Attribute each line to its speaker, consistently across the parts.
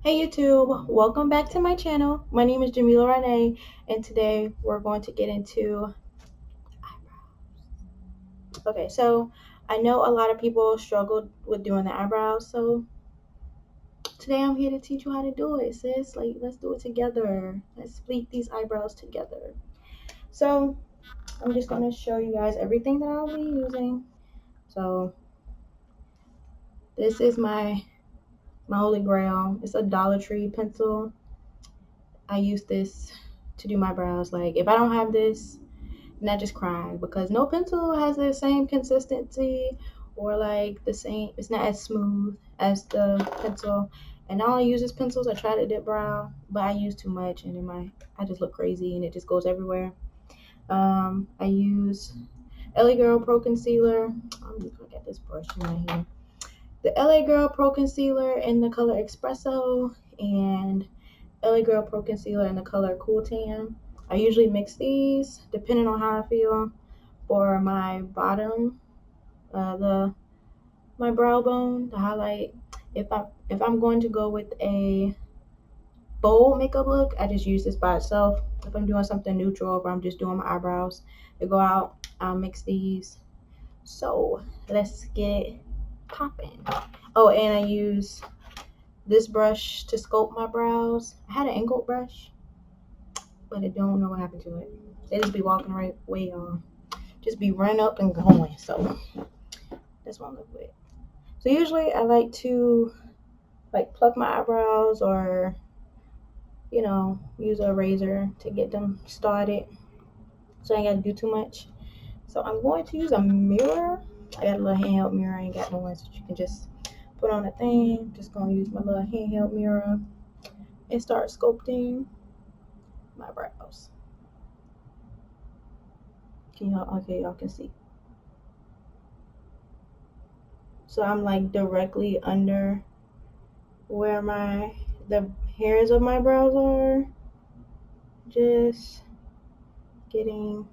Speaker 1: Hey YouTube, welcome back to my channel. My name is Jamila Renee, and today we're going to get into eyebrows. Okay, so I know a lot of people struggled with doing the eyebrows, so today I'm here to teach you how to do it, sis. Like, let's do it together. Let's split these eyebrows together. So I'm just gonna show you guys everything that I'll be using. So this is my holy grail. It's a Dollar Tree pencil. I use this to do my brows. Like, if I don't have this, and I just cried because no pencil has the same consistency or like the same, it's not as smooth as the pencil. And I only use this pencils. I try to dip brow, but I use too much and I just look crazy and it just goes everywhere. I use LA Girl Pro Concealer. I'm just gonna get this brush in my hand. The LA Girl Pro Concealer in the color Espresso and LA Girl Pro Concealer in the color Cool Tan. I usually mix these depending on how I feel. For my bottom, my brow bone, the highlight. If I'm going to go with a bold makeup look, I just use this by itself. If I'm doing something neutral, if I'm just doing my eyebrows to go out, I'll mix these. So let's get it popping. Oh, and I use this brush to sculpt my brows. I had an angled brush, but I don't know what happened to it. They just be walking the right way on. Just be running up and going. So that's what I'm looking with. So usually I like to pluck my eyebrows or use a razor to get them started. So I ain't got to do too much. So I'm going to use a mirror. I got a little handheld mirror. I ain't got no one so you can just put on a thing. Just gonna use my little handheld mirror and start sculpting my brows. Y'all can see. So I'm like directly under where the hairs of my brows are. Just getting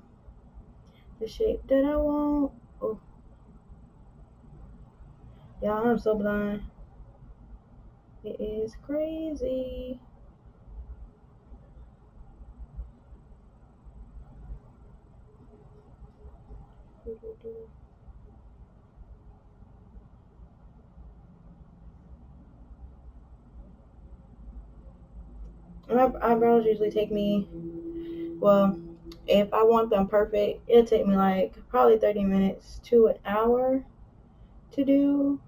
Speaker 1: the shape that I want. Oh, y'all, I'm so blind. It is crazy. My eyebrows usually take me, well, if I want them perfect, it'll take me like probably 30 minutes to an hour to do.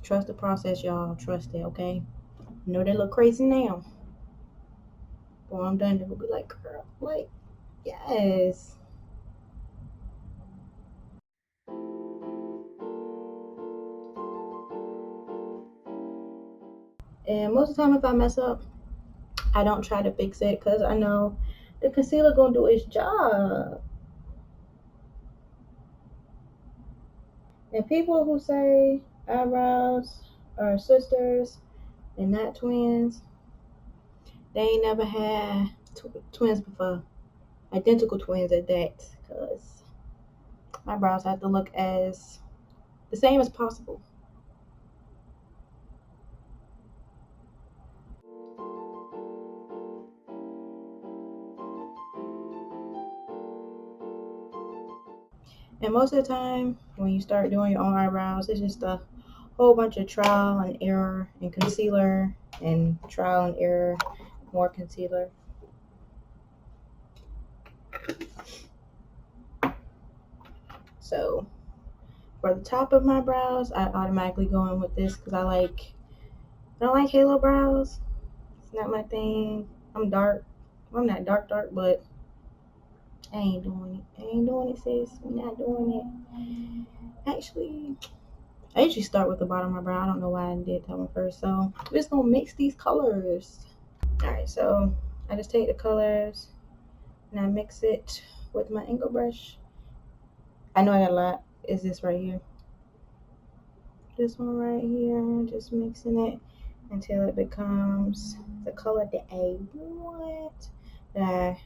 Speaker 1: Trust the process, y'all. Trust it, okay? I know they look crazy now. But when I'm done, they will be like, girl, like, yes. And most of the time, if I mess up, I don't try to fix it because I know the concealer gonna do its job. And people who say eyebrows are sisters and not twins, they ain't never had twins before. Identical twins at that, because my brows have to look as the same as possible. And most of the time, when you start doing your own eyebrows, it's just a whole bunch of trial and error and concealer and trial and error, more concealer. So for the top of my brows, I automatically go in with this because I don't like halo brows. It's not my thing. I'm dark. Well, I'm not dark, but I ain't doing it. I ain't doing it, sis. I'm not doing it. Actually, I usually start with the bottom of my brow. I don't know why I did that one first. So we're just gonna mix these colors. Alright, so I just take the colors and I mix it with my angle brush. I know I got a lot. Is this right here? This one right here. Just mixing it until it becomes the color that I want. Then I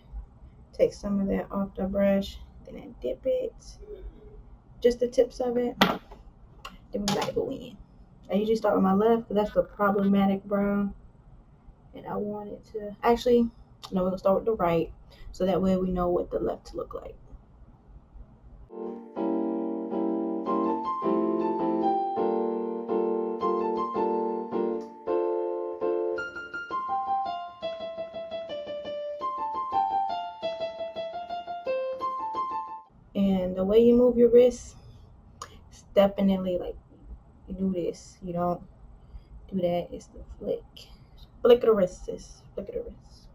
Speaker 1: take some of that off the brush. Then I dip it. Just the tips of it. Then we gotta go in. I usually start with my left because that's the problematic brow. And I want it to actually, no, we'll start with the right. So that way we know what the left look like. And the way you move your wrist, it's definitely like you do this. You don't do that. It's the flick. Flick of the wrist, sis. Flick of the wrist.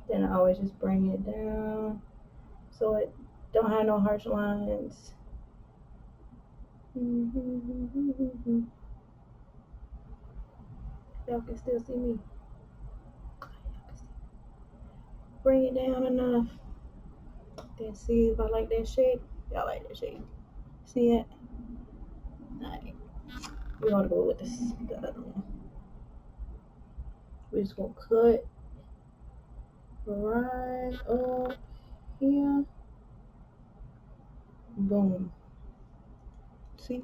Speaker 1: Then I always just bring it down so it don't have no harsh lines. Y'all can still see me. Bring it down enough. Then see if I like that shape. Y'all like that shape. See it? Alright. We're gonna go with this the other one. We're just gonna cut right up here. Boom. See?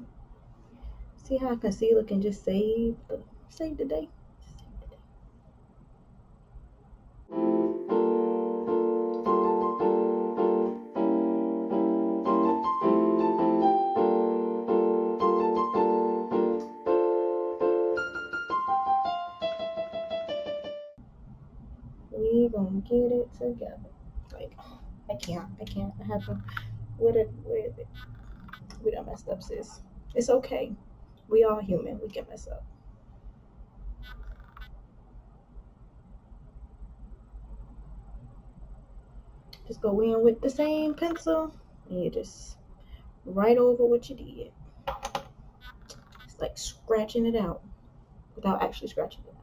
Speaker 1: See how concealer can just save the day? We gonna get it together. Like I can't. I have to with it. We done messed up, sis. It's okay. We all human. We can mess up. Just go in with the same pencil and you just write over what you did. It's like scratching it out without actually scratching it out.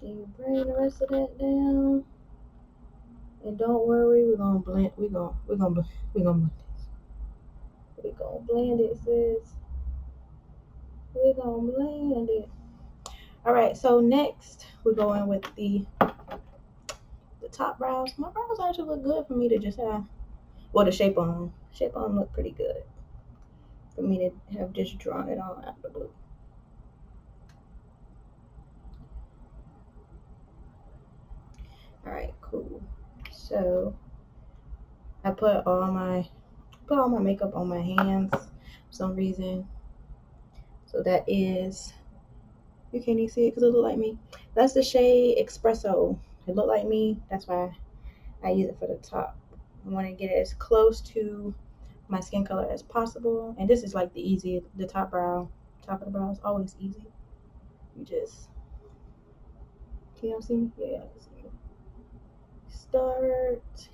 Speaker 1: Then you bring the rest of that down. And don't worry, we're gonna blend. We're gonna blend this. We're gonna blend it, sis. We're gonna blend it. All right. So next, we're going with the top brows. My brows actually look good for me to just have. Well, the shape on look pretty good for me to have just drawn it on out of the blue. All right, cool. So I put all my makeup on my hands for some reason. So that is, you can't even see it because it look like me. That's the shade Espresso. It look like me. That's why I use it for the top. I want to get it as close to my skin color as possible. And this is like the top of the brow is always easy. You just, can y'all see me? Yeah, y'all can see me. Start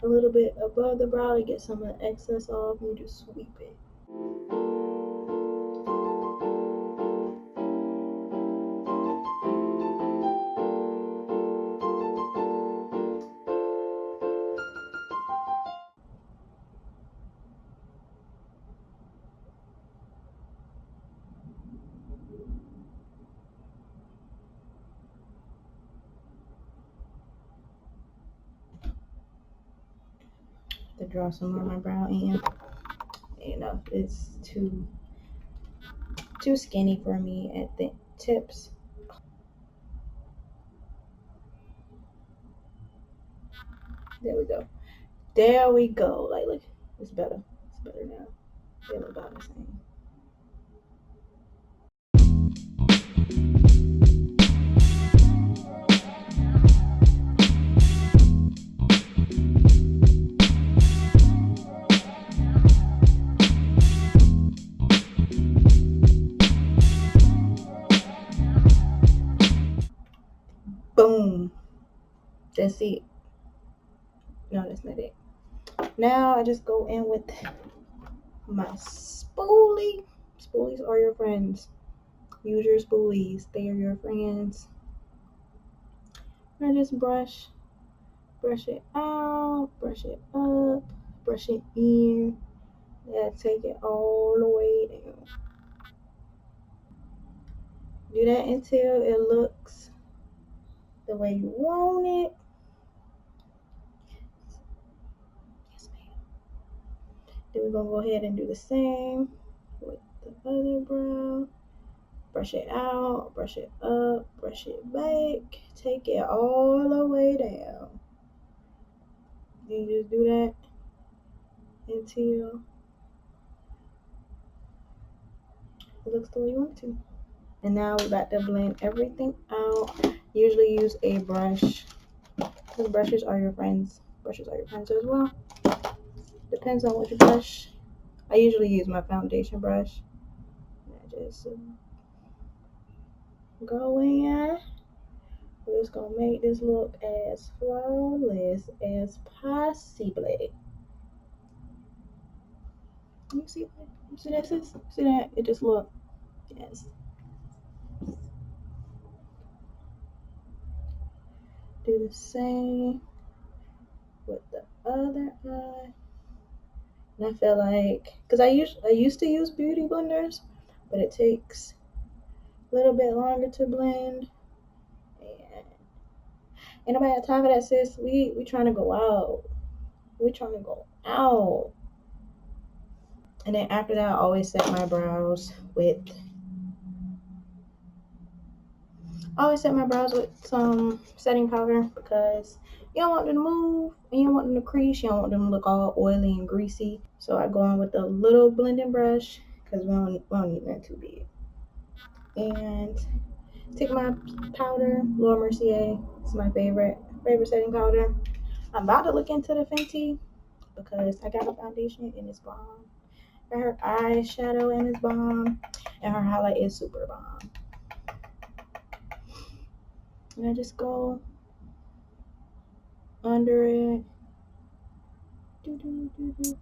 Speaker 1: a little bit above the brow to get some of the excess off and you just sweep it. To draw some of my brow in. You know, it's too skinny for me at the tips. There we go. There we go. Like, look, it's better. It's better now. They look about the same. Boom. That's it. No, that's not it. Now I just go in with my spoolie. Spoolies are your friends. Use your spoolies. They are your friends. I just brush it out, brush it up, brush it in. Yeah, take it all the way down. Do that until it looks the way you want it. Yes, ma'am. Then we're gonna go ahead and do the same with the other brow. Brush it out, brush it up, brush it back. Take it all the way down. You just do that until it looks the way you want it to. And now we're about to blend everything out. Usually use a brush, because brushes are your friends. Brushes are your friends as well. Depends on which brush. I usually use my foundation brush. I just go in. We're just gonna make this look as flawless as possible. You see that? You see that, sis? See that? It just look, yes. Do the same with the other eye. And I feel like, because I used to use beauty blenders, but it takes a little bit longer to blend. And ain't nobody got time for that, sis. We trying to go out. We trying to go out. And then after that, I always set my brows with some setting powder, because you don't want them to move and you don't want them to crease. You don't want them to look all oily and greasy. So I go in with a little blending brush, because we don't need that too big. And take my powder, Laura Mercier. It's my favorite setting powder. I'm about to look into the Fenty, because I got a foundation and it's bomb. And her eyeshadow and it's bomb. And her highlight is super bomb. And I just go under it. Do, do, do, do.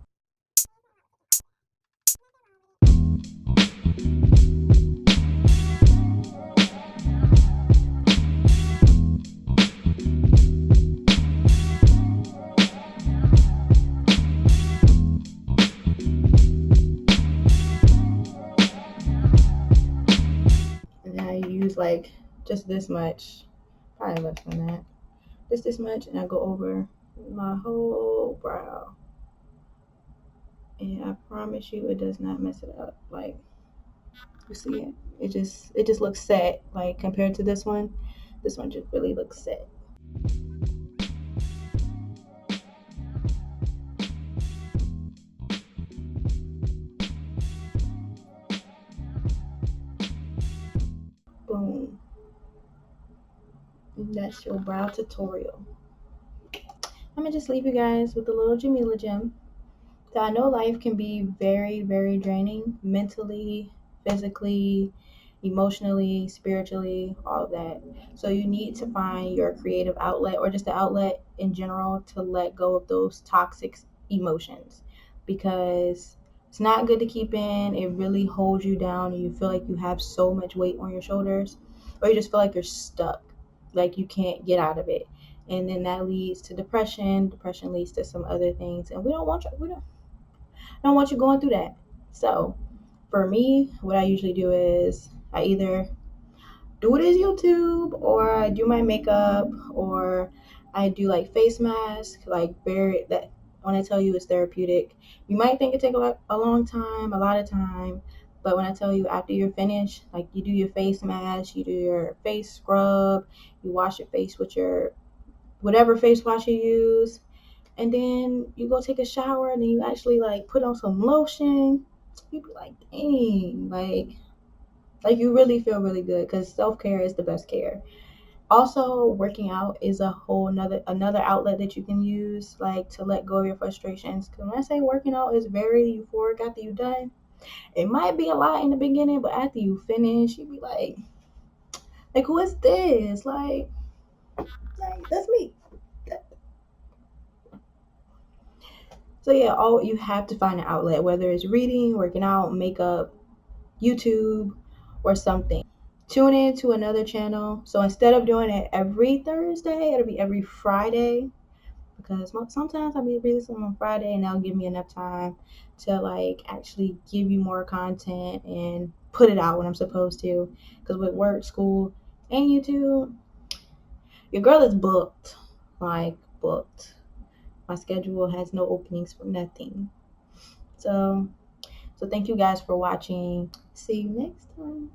Speaker 1: And then I use like just this much, probably less than that. Just this much, and I go over my whole brow. And I promise you, it does not mess it up. Like, you see it? It just looks set. Like, compared to this one just really looks set. Boom. And that's your brow tutorial. I'm gonna just leave you guys with a little Jamila gem. So I know life can be very, very draining, mentally, physically, emotionally, spiritually, all of that. So you need to find your creative outlet, or just the outlet in general, to let go of those toxic emotions, because it's not good to keep in. It really holds you down, and you feel like you have so much weight on your shoulders, or you just feel like you're stuck, like you can't get out of it. And then that leads to depression. Depression leads to some other things, and I don't want you going through that. So for me, what I usually do is I either do it as YouTube, or I do my makeup, or I do like face mask, like very that when I tell you it's therapeutic. You might think it take a long time, a lot of time, but when I tell you after you're finished, like you do your face mask, you do your face scrub, you wash your face with your whatever face wash you use, and then you go take a shower, and then you actually like put on some lotion. You be like, dang, like you really feel really good, because self-care is the best care. Also, working out is a whole another outlet that you can use, like to let go of your frustrations. Because when I say working out is very euphoric after you done, it might be a lot in the beginning, but after you finish, you be like who is this? Like that's me. So yeah, all you have to find an outlet, whether it's reading, working out, makeup, YouTube, or something. Tune in to another channel. So instead of doing it every Thursday, it'll be every Friday, because sometimes I'll be releasing on Friday and that'll give me enough time to like actually give you more content and put it out when I'm supposed to. Because with work, school, and YouTube, your girl is booked, like booked. My schedule has no openings for nothing. So thank you guys for watching. See you next time.